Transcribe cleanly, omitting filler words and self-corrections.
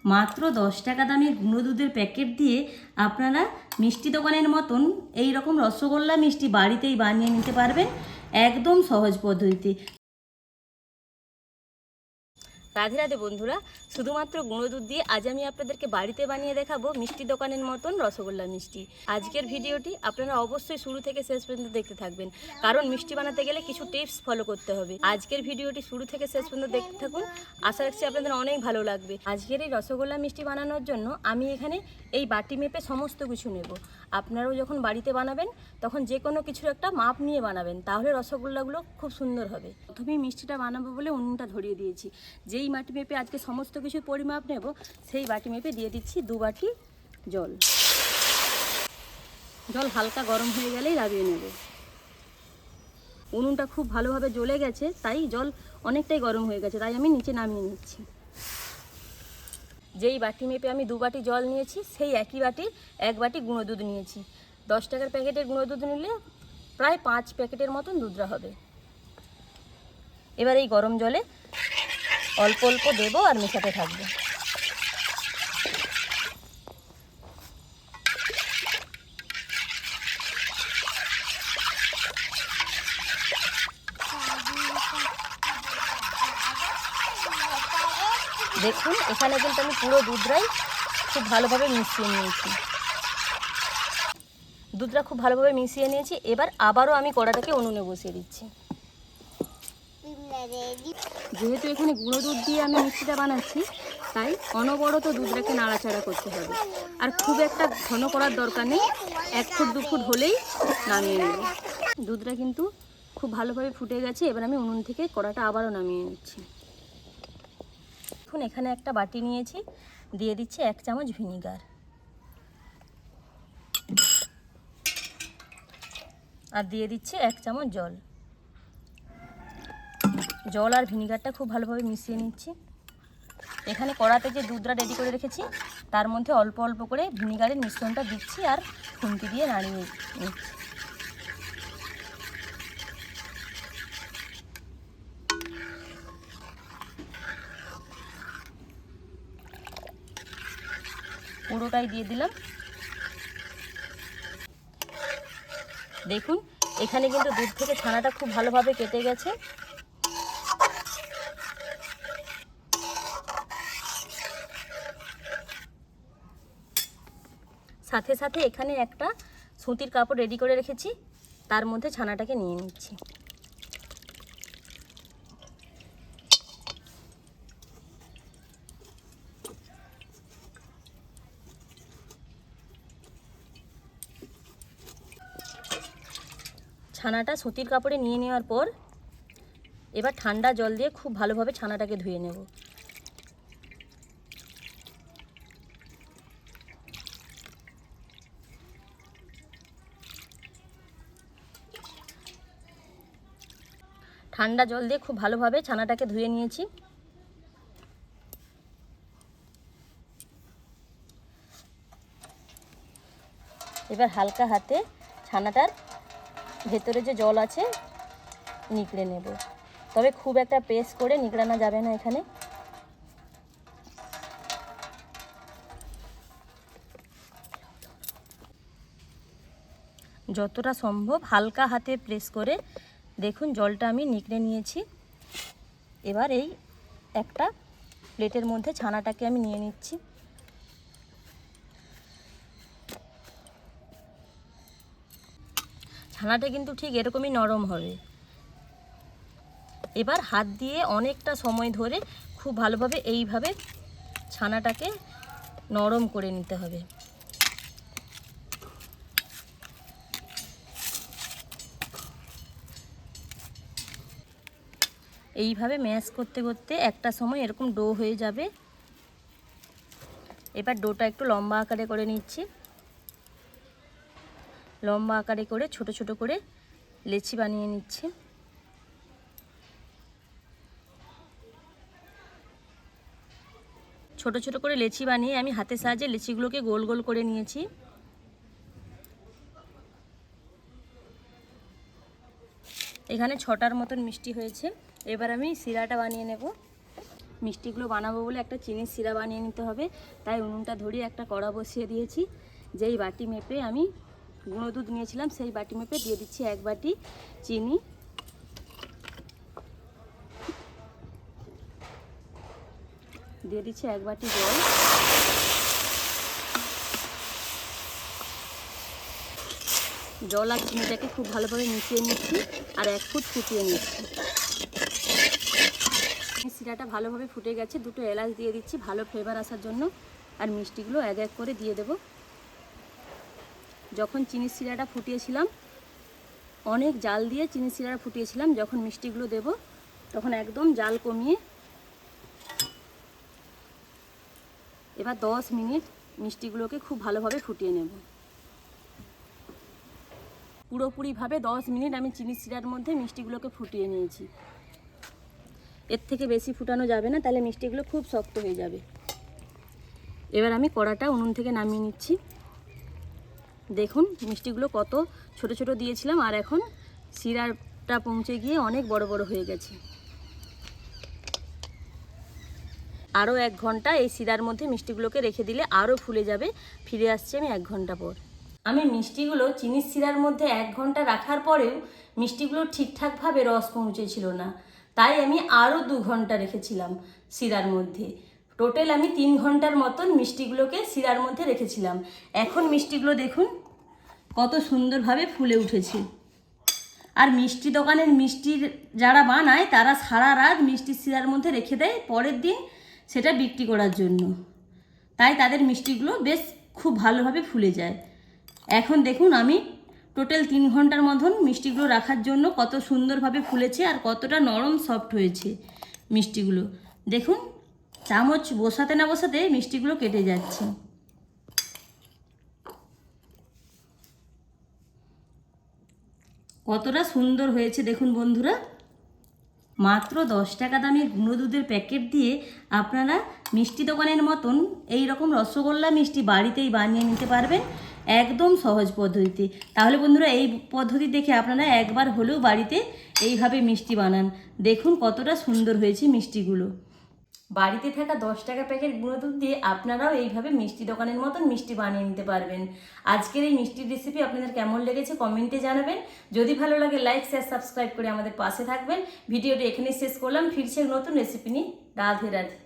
মাত্র 10 টাকা দামে গুঁড়ো দুধের প্যাকেট দিয়ে আপনারা মিষ্টি দোকানের মতন এই রকম রসগোল্লা মিষ্টি বাড়িতেই বানিয়ে নিতে পারবেন একদম সহজ পদ্ধতিতে। রাধে রাধে বন্ধুরা, শুধুমাত্র গুঁড়ো দুধ দিয়ে আজ আমি আপনাদেরকে বাড়িতে বানিয়ে দেখাবো মিষ্টি দোকানের মতন রসগোল্লা মিষ্টি। আজকের ভিডিওটি আপনারা অবশ্যই শুরু থেকে শেষ পর্যন্ত দেখতে থাকবেন, কারণ মিষ্টি বানাতে গেলে কিছু টিপস ফলো করতে হবে। আজকের ভিডিওটি শুরু থেকে শেষ পর্যন্ত দেখতে থাকুন, আশা রাখছি আপনাদের অনেক ভালো লাগবে। আজকের এই রসগোল্লা মিষ্টি বানানোর জন্য আমি এখানে এই বাটি মেপে সমস্ত কিছু নেব। আপনারাও যখন বাড়িতে বানাবেন তখন যে কোনো কিছুর একটা মাপ নিয়ে বানাবেন, তাহলে রসগোল্লাগুলো খুব সুন্দর হবে। প্রথমেই মিষ্টিটা বানাবো বলে উনুনটা ধরিয়ে দিয়েছি। যেই বাটি মেপে আজকে সমস্ত কিছু পরিমাপ নেব সেই বাটি মেপে দিয়ে দিচ্ছি 2 বাটি জল। জল হালকা গরম হয়ে গেলেই নামিয়ে নেব। উনুনটা খুব ভালোভাবে জ্বলে গেছে, তাই জল অনেকটাই গরম হয়ে গেছে, তাই আমি নিচে নামিয়ে নিচ্ছি। যেই বাটি মেপে আমি 2 বাটি জল নিয়েছি সেই একই বাটি 1 বাটি গুঁড়ো দুধ নিয়েছি। 10 টাকার প্যাকেটের গুঁড়ো দুধ নিলে প্রায় 5 প্যাকেটের মতন দুধরা হবে। এবার এই গরম জলে অল্প অল্প দেবো আর মেশাতে থাকবো। দেখুন এখানে কিন্তু আমি পুরো দুধটাই খুব ভালোভাবে মিশিয়ে নিয়েছি। দুধটা খুব ভালোভাবে মিশিয়ে নিয়েছি। এবার আবারও আমি কড়াটাকে উনুনে বসিয়ে দিচ্ছি। যেহেতু এখানে গুঁড়ো দুধ দিয়ে আমি মিষ্টিটা বানাচ্ছি, তাই অনবরত দুধটাকে নাড়াচাড়া করতে হবে। আর খুব একটা ঘন করার দরকার নেই, 1 ফুট 2 ফুট হলেই নামিয়ে নেব। দুধটা কিন্তু খুব ভালোভাবে ফুটে গেছে। এবার আমি উনুন থেকে কড়াটা আবারও নামিয়ে নিচ্ছি। এখন এখানে একটা বাটি নিয়েছি, দিয়ে দিচ্ছি 1 চামচ ভিনিগার আর দিয়ে দিচ্ছি 1 চামচ জল। জল আর ভিনিগারটা খুব ভালোভাবে মিশিয়ে নিচ্ছি। এখানে কড়াতে যে দুধটা রেডি করে রেখেছি তার মধ্যে অল্প অল্প করে ভিনিগারের মিশ্রণটা দিচ্ছি আর খুন্তি দিয়ে নাড়িয়ে নিচ্ছি। পুরোটাই দিয়ে দিলাম। দেখুন এখানে কিন্তু দুধ থেকে ছানাটা খুব ভালোভাবে কেটে গেছে। সাথে সাথে এখানে একটা সুতির কাপড় রেডি করে রেখেছি, তার মধ্যে ছানাটাকে নিয়ে নিচ্ছি। ছানাটা সুতির কাপড়ে নিয়ে নেওয়ার পর এবার ঠান্ডা জল দিয়ে খুব ভালোভাবে ছানাটাকে ধুয়ে নেব। ঠান্ডা জল দিয়ে খুব ভালোভাবে ছানাটাকে ধুয়ে নিয়েছি। এবার হালকা হাতে ছানাটার ভেতরে যে জল আছে নিগড়ে নেব, তবে খুব একটা পেস্ট করে নিগড়ানো যাবে না। এখানে যতটা সম্ভব হালকা হাতে প্রেস করে দেখুন জলটা আমি নিগড়ে নিয়েছি। এবার এই একটা প্লেটের মধ্যে ছানাটাকে আমি নিয়ে নিচ্ছি। ছানাটা কিন্তু ঠিক এরকমই নরম হবে। এবার হাত দিয়ে অনেকটা সময় ধরে খুব ভালোভাবে এইভাবে ছানাটাকে নরম করে নিতে হবে। এইভাবে ম্যাশ করতে করতে একটা সময় এরকম ডো হয়ে যাবে। এবার ডোটা একটু লম্বা আকারে করে নিচ্ছি। লম্বা আকারে করে ছোট ছোট করে লেচি বানিয়ে নিচ্ছি। ছোট ছোট করে লেচি বানিয়ে আমি হাতের সাহায্যে লেচিগুলোকে গোল গোল করে নিয়েছি। এখানে 6টার মতন মিষ্টি হয়েছে। এবার আমি শিরাটা বানিয়ে নেব। মিষ্টিগুলো বানাবো বলে একটা চিনির সিরা বানিয়ে নিতে হবে, তাই উনুনটা ধরিয়ে একটা কড়া বসিয়ে দিয়েছি। যেই বাটি মেপে আমি গুঁড়ো দুধ নিয়েছিলাম সেই বাটি মেপে দিয়ে দিচ্ছি 1 বাটি চিনি। দিয়ে দিচ্ছি 1 বাটি জল। জল আর চিনিটাকে খুব ভালোভাবে মিশিয়ে নিচ্ছি আর 1 ফুট ফুটিয়ে নিচ্ছি। সিরাটা ভালোভাবে ফুটে গেছে, 2টো এলাচ দিয়ে দিচ্ছি ভালো ফ্লেভার আসার জন্য। আর মিষ্টিগুলো এক এক করে দিয়ে দেব। যখন চিনির সিরাটা ফুটিয়েছিলাম, অনেক জাল দিয়ে চিনির সিরাটা ফুটিয়েছিলাম, যখন মিষ্টিগুলো দেব তখন একদম জাল কমিয়ে এবার 10 মিনিট মিষ্টিগুলোকে খুব ভালোভাবে ফুটিয়ে নেব। পুরোপুরিভাবে 10 মিনিট আমি চিনির সিরার মধ্যে মিষ্টিগুলোকে ফুটিয়ে নিয়েছি। এর থেকে বেশি ফুটানো যাবে না, তাহলে মিষ্টিগুলো খুব শক্ত হয়ে যাবে। এবার আমি কড়াটা উনুন থেকে নামিয়ে নিচ্ছি। দেখুন মিষ্টিগুলো কত ছোট ছোট দিয়েছিলাম আর এখন সিরাটা পৌঁছে গিয়ে অনেক বড় বড় হয়ে গেছে। আরও 1 ঘন্টা এই সিরার মধ্যে মিষ্টিগুলোকে রেখে দিলে আরও ফুলে যাবে। ফিরে আসছি আমি 1 ঘন্টা পর। আমি মিষ্টিগুলো চিনির সিরার মধ্যে 1 ঘন্টা রাখার পরেও মিষ্টিগুলো ঠিকঠাকভাবে রস পৌঁছেছিল না, তাই আমি আরও 2 ঘন্টা রেখেছিলাম সিরার মধ্যে। টোটাল আমি 3 ঘন্টার মতন মিষ্টিগুলোকে সিরার মধ্যে রেখেছিলাম। এখন মিষ্টিগুলো দেখুন কত সুন্দরভাবে ফুলে উঠেছে। আর মিষ্টি দোকানের মিষ্টির যারা বানায় তারা সারা রাত মিষ্টির সিরার মধ্যে রেখে দেয় পরের দিন সেটা বিক্রি করার জন্য, তাই তাদের মিষ্টিগুলো বেশ খুব ভালোভাবে ফুলে যায়। এখন দেখুন আমি টোটাল 3 ঘন্টার মতন মিষ্টিগুলো রাখার জন্য কত সুন্দরভাবে ফুলেছে আর কতটা নরম সফট হয়েছে মিষ্টিগুলো। দেখুন চামচ বসাতে না বসাতে মিষ্টিগুলো কেটে যাচ্ছে। কতটা সুন্দর হয়েছে দেখুন বন্ধুরা। মাত্র 10 টাকা দামের গুঁড়ো দুধের প্যাকেট দিয়ে আপনারা মিষ্টি দোকানের মতন এই রকম রসগোল্লা মিষ্টি বাড়িতেই বানিয়ে নিতে পারবেন একদম সহজ পদ্ধতিতে। তাহলে বন্ধুরা এই পদ্ধতি দেখে আপনারা একবার হলেও বাড়িতে এইভাবে মিষ্টি বানান। দেখুন কতটা সুন্দর হয়েছে মিষ্টিগুলো। বাড়িতে থাকা 10 টাকা প্যাকেট গুঁড়ো দুধ দিয়ে আপনারাও এইভাবে মিষ্টি দোকানের মতন মিষ্টি বানিয়ে নিতে পারবেন। আজকের এই মিষ্টির রেসিপি আপনাদের কেমন লেগেছে কমেন্টে জানাবেন। যদি ভালো লাগে লাইক শেয়ার সাবস্ক্রাইব করে আমাদের পাশে থাকবেন। ভিডিওটি এখানেই শেষ করলাম, ফিরছে নতুন রেসিপি নিয়ে। রাধে রাধে।